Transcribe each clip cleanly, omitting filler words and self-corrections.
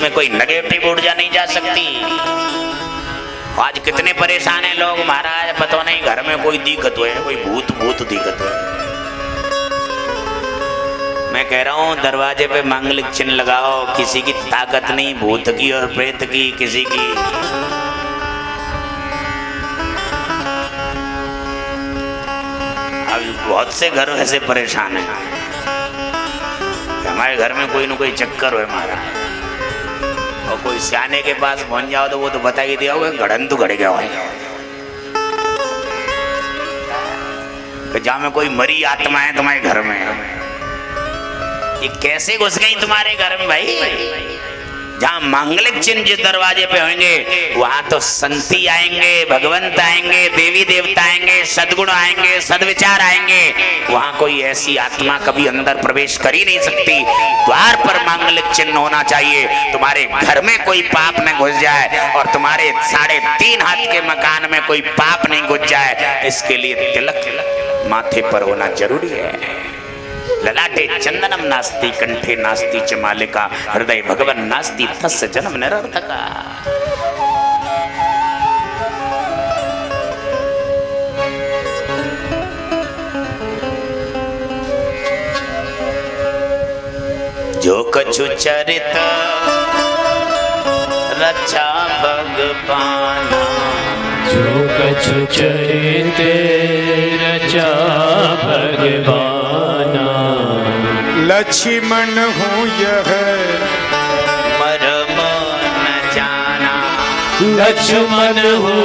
उसमें कोई नेगेटिव ऊर्जा नहीं जा सकती। आज कितने परेशान हैं लोग महाराज, पता नहीं घर में कोई दिक्कत है, कोई भूत भूत दिक्कत है। मैं कह रहा हूं दरवाजे पे मांगलिक चिन्ह लगाओ, किसी की ताकत नहीं, भूत की और प्रेत की किसी की। अब बहुत से घर ऐसे परेशान हैं, हमारे घर में कोई न कोई चक्कर हो हमारा, और कोई सियाने के पास पहुंच जाओ तो वो तो बता ही दिया होगा गड़न तो गड़ गया हो, जहां में कोई मरी आत्मा है तुम्हारे घर में, ये कैसे घुस गई तुम्हारे घर में भाई? जहां मांगलिक चिन्ह जिस दरवाजे पे होंगे वहां तो संती आएंगे, भगवंत आएंगे, देवी देवता आएंगे, सद्गुण आएंगे, सद्विचार आएंगे। वहां कोई ऐसी आत्मा कभी अंदर प्रवेश कर ही नहीं सकती। द्वार पर मांगलिक चिन्ह होना चाहिए, तुम्हारे घर में कोई पाप न घुस जाए और तुम्हारे 3.5 हाथ के मकान में कोई पाप नहीं घुस जाए। इसके लिए तिलक माथे पर होना जरूरी है। ललाटे चंदनम नास्ति कंठे नास्ति च मालिका, हृदय भगवन नास्ति तस्य जन्म निरर्थका। जो कछु चरित रचा भगवाना, जो कछु चरित रचा भगवाना, लक्ष्मण हूँ यह मरम न जाना, लक्ष्मण हो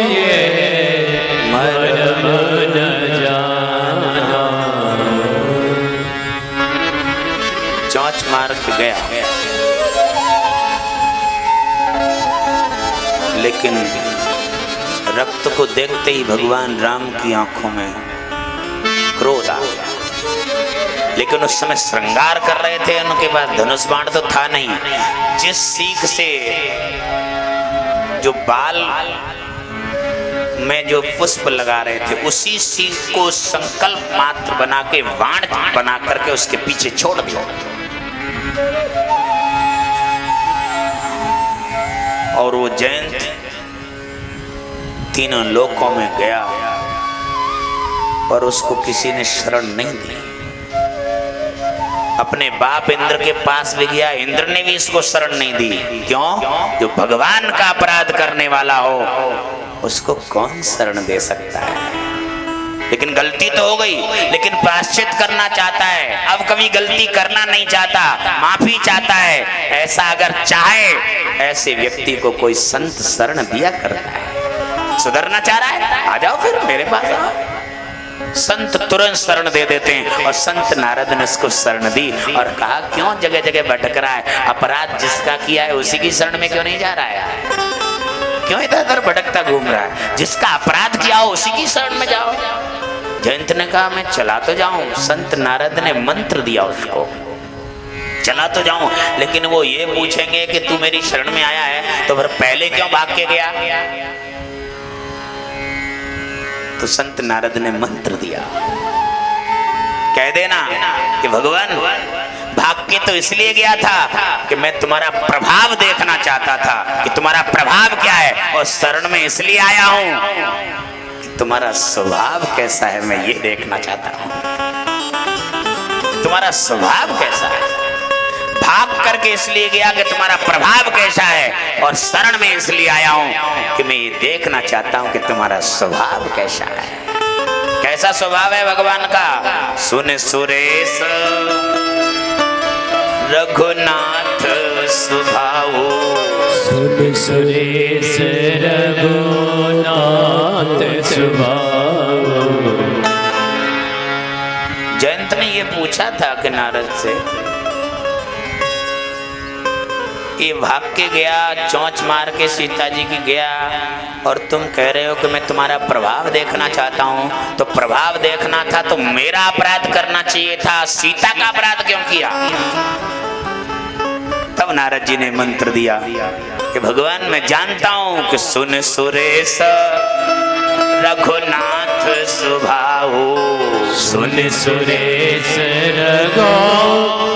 ये मरम न जाना। चौंच मार के गया, लेकिन रक्त को देखते ही भगवान राम की आंखों में क्रोध आ गया। लेकिन उस समय श्रृंगार कर रहे थे, उनके पास धनुष बाण तो था नहीं। जिस सीख से जो बाल में जो पुष्प लगा रहे थे उसी सीख को संकल्प मात्र बना के बाण बना करके उसके पीछे छोड़ दिया, और वो जयंत तीनों लोकों में गया पर उसको किसी ने शरण नहीं दी। अपने बाप इंद्र के पास भी गया, इंद्र ने भी इसको शरण नहीं दी। क्यों? जो भगवान का अपराध करने वाला हो उसको कौन शरण दे सकता है? लेकिन गलती तो हो गई, लेकिन प्रायश्चित करना चाहता है, अब कभी गलती करना नहीं चाहता, माफी चाहता है। ऐसा अगर चाहे ऐसे व्यक्ति को कोई संत शरण दिया करता है। सुधरना चाह रहा है, आ जाओ फिर मेरे पास आओ। संत तुरंत शरण दे देते हैं, और संत नारद ने उसको शरण दी और कहा क्यों जगह जगह भटक रहा है? अपराध जिसका किया है उसी की शरण में क्यों नहीं जा रहा है? क्यों इधर उधर भटकता घूम रहा है? जिसका अपराध किया हो उसी की शरण में जाओ। जयंत ने कहा मैं चला तो जाऊं, संत नारद ने मंत्र दिया उसको, चला तो जाऊं, लेकिन वो ये पूछेंगे कि तू मेरी शरण में आया है तो फिर पहले क्यों भाग के गया? तो संत नारद ने मंत्र दिया, कह देना कि भगवान भाग के तो इसलिए गया था कि मैं तुम्हारा प्रभाव देखना चाहता था कि तुम्हारा प्रभाव क्या है, और शरण में इसलिए आया हूं कि तुम्हारा स्वभाव कैसा है, मैं ये देखना चाहता हूं तुम्हारा स्वभाव कैसा है। भाग करके इसलिए गया कि तुम्हारा प्रभाव कैसा है, और शरण में इसलिए आया हूं कि मैं ये देखना चाहता हूं कि तुम्हारा स्वभाव कैसा है। कैसा स्वभाव है भगवान का? सुन सुरेश रघुनाथ स्वभाव, सुन सुरेश रघुनाथ स्वभाव। जयंत ने ये पूछा था कि नारद से, ये भाग के गया, चोंच मार के सीता जी की गया, और तुम कह रहे हो कि मैं तुम्हारा प्रभाव देखना चाहता हूं। तो प्रभाव देखना था तो मेरा अपराध करना चाहिए था, सीता का अपराध क्यों किया? तब नारद जी ने मंत्र दिया कि भगवान मैं जानता हूं कि सुन सुरेश रघुनाथ स्वभाव, सुन सुरेश रघुनाथ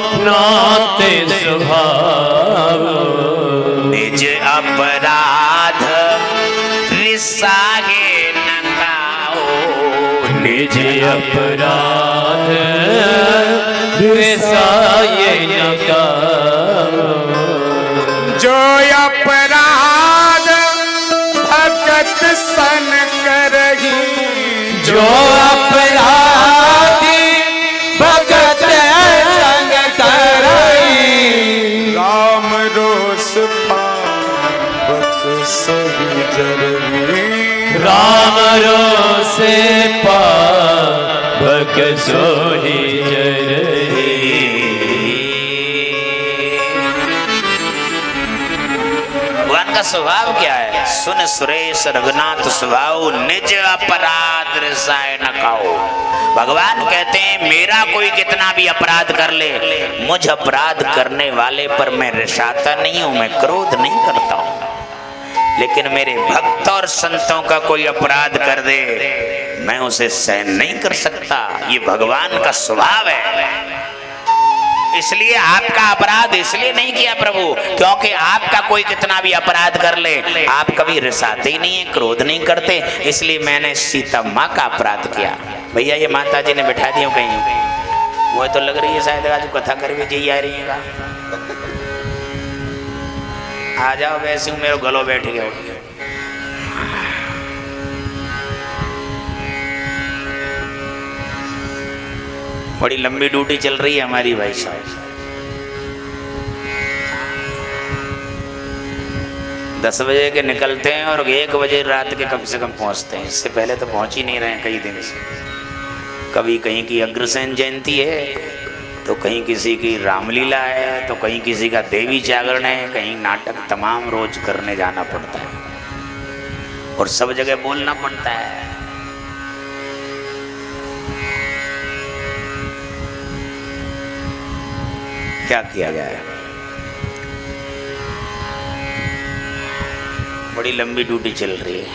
स्वभाव। निज अपराध विसाये न काओ। जो अपराध भगत सन करही, जो अपराधी भगत संग करई, राम रोस पावक सोई जरही। राम रोसे पावक सोई जरही। भगवान का स्वभाव क्या है? सुन सुरेश रघुनाथ स्वभाव, निज अपराध रिसाए न काओ। भगवान कहते हैं मेरा कोई कितना भी अपराध कर ले, मुझ अपराध करने वाले पर मैं रिसाता नहीं हूं, मैं क्रोध नहीं करता हूं। लेकिन मेरे भक्त और संतों का कोई अपराध कर दे, मैं उसे सहन नहीं कर सकता। ये भगवान का स्वभाव है। इसलिए आपका अपराध इसलिए नहीं किया प्रभु, क्योंकि आपका कोई कितना भी अपराध कर ले, आप कभी रिसाते ही नहीं है, क्रोध नहीं करते। इसलिए मैंने सीता माँ का अपराध किया। भैया ये माता जी ने बिठा दियो कहीं, वो तो लग रही है शायद आज कथा कर भी जी आ रही है। आ जाओ, वैसे हूँ मेरे गलो बैठ गया। बड़ी लंबी ड्यूटी चल रही है हमारी भाई साहब। 10 बजे के निकलते हैं और 1 बजे रात के कम से कम पहुंचते हैं। इससे पहले तो पहुंच ही नहीं रहे हैं कई दिन से। कभी कहीं की अग्रसेन जयंती है, तो कहीं किसी की रामलीला है, तो कहीं किसी का देवी जागरण है, कहीं नाटक, तमाम रोज करने जाना पड़ता है और सब जगह बोलना पड़ता है। क्या किया जाए, बड़ी लंबी ड्यूटी चल रही है।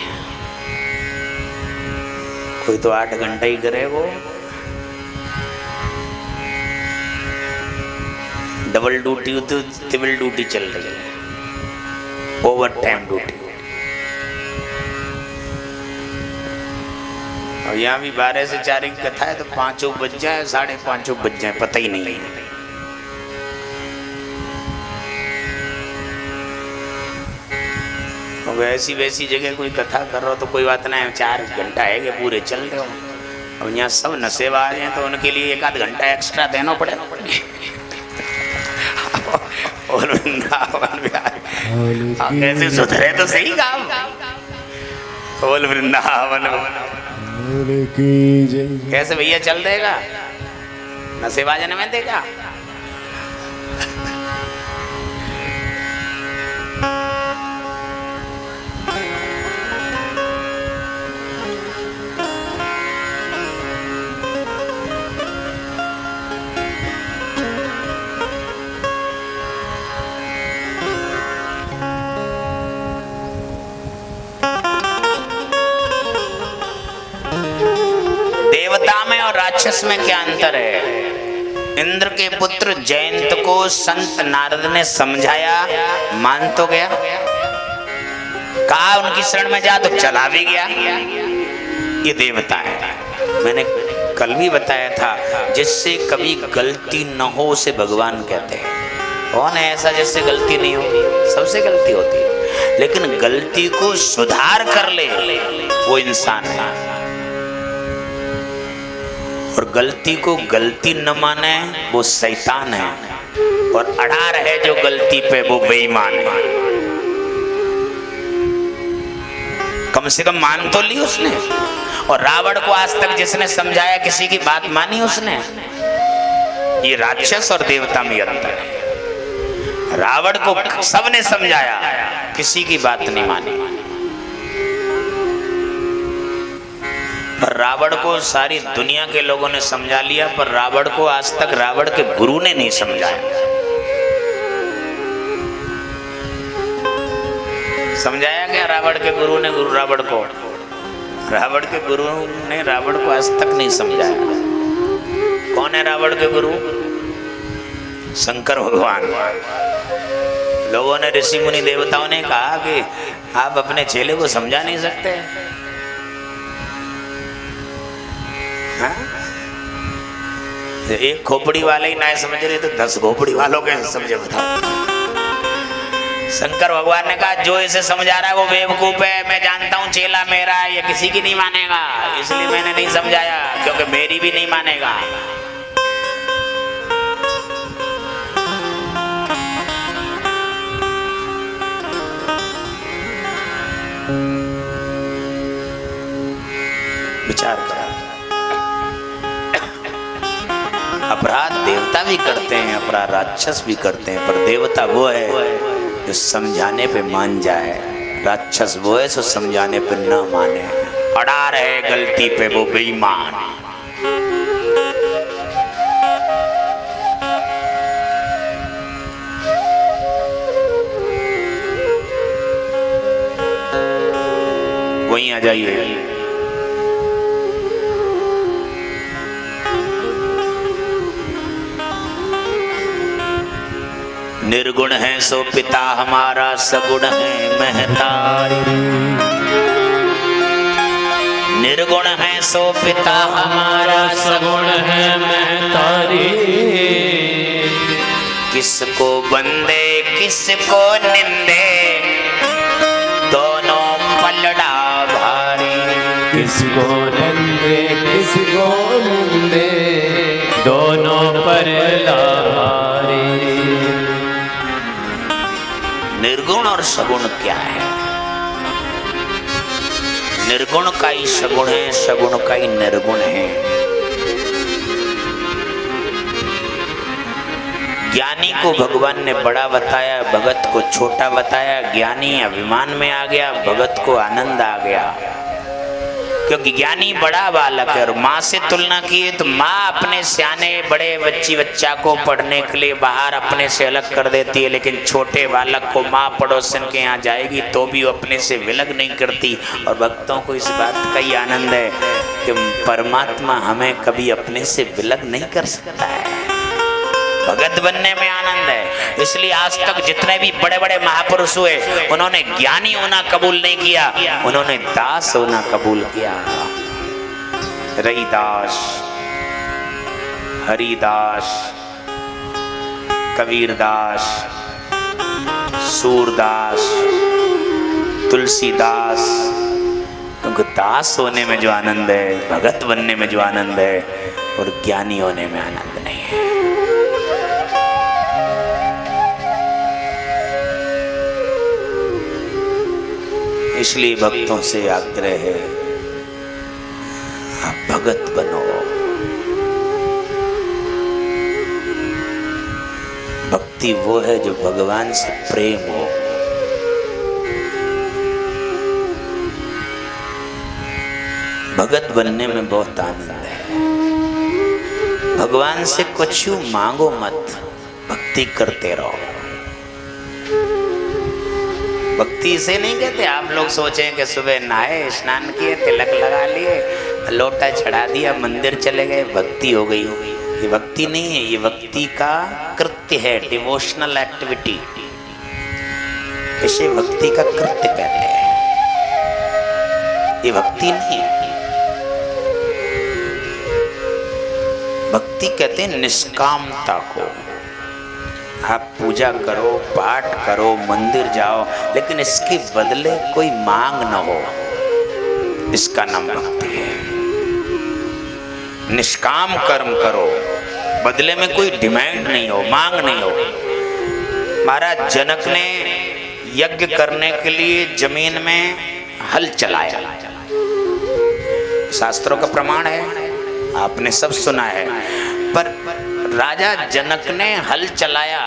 कोई तो 8 घंटे ही करे, वो डबल ड्यूटी तो ट्रिपल ड्यूटी चल रही है, ओवर टाइम ड्यूटी। और यहाँ भी 12 से 4 की कथा है, तो 5 बज जाए, 5:30 बज जाए, पता ही नहीं है। वैसी वैसी जगह कोई कथा कर रहा हो तो कोई बात नहीं, 4 घंटा है कि पूरे चल रहे हो। अब यहाँ सब नशेबाज हैं, तो उनके लिए 1 आध घंटा एक्स्ट्रा देना पड़ेगा। और वृंदावन कैसे सुधरे तो सही काम। बोल वृंदावन कैसे भैया चल देगा, नशेबाज में देगा। देवता में और राक्षस में क्या अंतर है? इंद्र के पुत्र जयंत को संत नारद ने समझाया, मान तो गया, कहा उनकी शरण में जा तो चला भी गया। ये देवता है। मैंने कल भी बताया था, जिससे कभी गलती न हो उसे भगवान कहते हैं। कौन है ऐसा जिससे गलती नहीं हो? सबसे गलती होती है, लेकिन गलती को सुधार कर ले वो इंसान है। और गलती को गलती न माने वो शैतान है, और अड़ा रहे जो गलती पे वो बेईमान है। कम से कम मान तो ली उसने। और रावण को आज तक जिसने समझाया, किसी की बात मानी उसने? ये राक्षस और देवता में अंतर है। रावण को सबने समझाया, किसी की बात नहीं मानी। रावण को सारी दुनिया के लोगों ने समझा लिया, पर रावण को आज तक रावण के गुरु ने नहीं समझाया। समझाया गया रावण के गुरु ने रावण को? रावण के गुरु ने रावण को आज तक नहीं समझाया। कौन है रावण के गुरु? शंकर भगवान। लोगों ने, ऋषि मुनि देवताओं ने कहा कि आप अपने चेले को समझा नहीं सकते। हाँ? एक खोपड़ी वाले ही ना समझ रहे तो 10 खोपड़ी वालों कैसे समझे बताओ। शंकर भगवान ने कहा जो इसे समझा रहा है वो बेवकूफ है, मैं जानता हूँ चेला मेरा है, ये किसी की नहीं मानेगा, इसलिए मैंने नहीं समझाया, क्योंकि मेरी भी नहीं मानेगा। विचार करो, अपराध देवता भी करते हैं, अपराध राक्षस भी करते हैं, पर देवता वो है जो समझाने पे मान जाए, राक्षस वो है जो समझाने पे न माने, अड़ा रहे गलती पे वो बेईमान। वहीं आ जाइए। निर्गुण है सो पिता हमारा, सगुण है महतारी। निर्गुण है सो पिता हमारा, सगुण है महतारी। किसको बंदे किसको निंदे, दोनों पलड़ा भारी। किसको नंदे किसको मुंदे, दोनों पर लारी। निर्गुण और सगुण क्या है? निर्गुण का ही सगुण है, सगुण का ही निर्गुण है। ज्ञानी को भगवान ने बड़ा बताया, भगत को छोटा बताया। ज्ञानी अभिमान में आ गया, भगत को आनंद आ गया, क्योंकि ज्ञानी बड़ा बालक है। और माँ से तुलना की तो माँ अपने सियाने बड़े बच्चा को पढ़ने के लिए बाहर अपने से अलग कर देती है, लेकिन छोटे बालक को माँ पड़ोसन के यहाँ जाएगी तो भी वो अपने से विलग नहीं करती। और भक्तों को इस बात का ही आनंद है कि परमात्मा हमें कभी अपने से विलग नहीं कर सकता है। भगत बनने में आनंद है। इसलिए आज तक जितने भी बड़े बड़े महापुरुष हुए, उन्होंने ज्ञानी होना कबूल नहीं किया, उन्होंने दास होना कबूल किया। रविदास, हरिदास, कबीरदास, सूरदास, तुलसीदास। क्योंकि दास होने में जो आनंद है, भगत बनने में जो आनंद है, और ज्ञानी होने में आनंद नहीं है। इसलिए भक्तों से आग्रह है, आप भगत बनो। भक्ति वो है जो भगवान से प्रेम हो। भगत बनने में बहुत आनंद है। भगवान से कुछ मांगो मत, भक्ति करते रहो। भक्ति से नहीं कहते, आप लोग सोचें कि सुबह नहाए, स्नान किए, तिलक लगा लिए, लोटा चढ़ा दिया, मंदिर चले गए, भक्ति हो गई। ये भक्ति नहीं है, ये भक्ति का कृत्य है, डिवोशनल एक्टिविटी। इसे भक्ति का कृत्य कहते हैं, ये भक्ति नहीं है। भक्ति कहते हैं निष्कामता को। आप पूजा करो, पाठ करो, मंदिर जाओ, लेकिन इसके बदले कोई मांग न हो, इसका नाम भक्ति है। निष्काम कर्म करो, बदले में कोई डिमांड नहीं हो, मांग नहीं हो। महाराज जनक ने यज्ञ करने के लिए जमीन में हल चलाया, शास्त्रों का प्रमाण है, आपने सब सुना है। पर राजा जनक ने हल चलाया,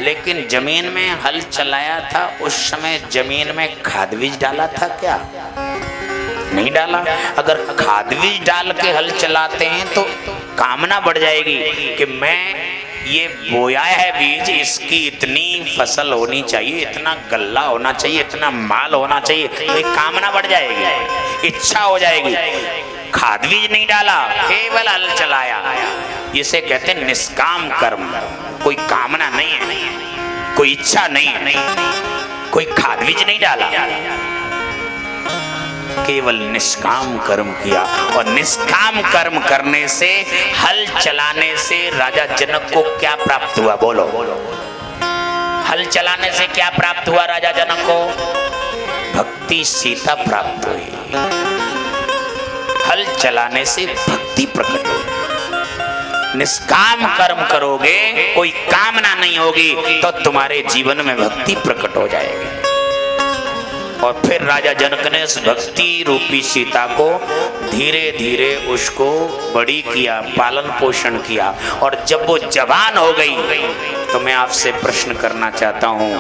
लेकिन जमीन में हल चलाया था, उस समय जमीन में खाद बीज डाला था क्या? नहीं डाला। अगर खाद बीज डाल के हल चलाते हैं तो कामना बढ़ जाएगी कि मैं ये बोया है बीज, इसकी इतनी फसल होनी चाहिए, इतना गल्ला होना चाहिए, इतना माल होना चाहिए, तो एक कामना बढ़ जाएगी, इच्छा हो जाएगी। खाद बीज नहीं डाला, केवल हल चलाया, इसे कहते हैं निष्काम कर्म। कोई कामना नहीं है, कोई इच्छा नहीं है, कोई खाद बीज नहीं डाला। केवल निष्काम कर्म किया। और निष्काम कर्म करने से, हल चलाने से राजा जनक को क्या प्राप्त हुआ? बोलो। हल चलाने से क्या प्राप्त हुआ राजा जनक को? भक्ति सीता प्राप्त हुई। हल चलाने से भक्ति प्रकट हुई। निष्काम कर्म करोगे, कोई कामना नहीं होगी, तो तुम्हारे जीवन में भक्ति प्रकट हो जाएगी। और फिर राजा जनक ने उस भक्ति रूपी सीता को धीरे धीरे उसको बड़ी किया, पालन पोषण किया। और जब वो जवान हो गई तो मैं आपसे प्रश्न करना चाहता हूं,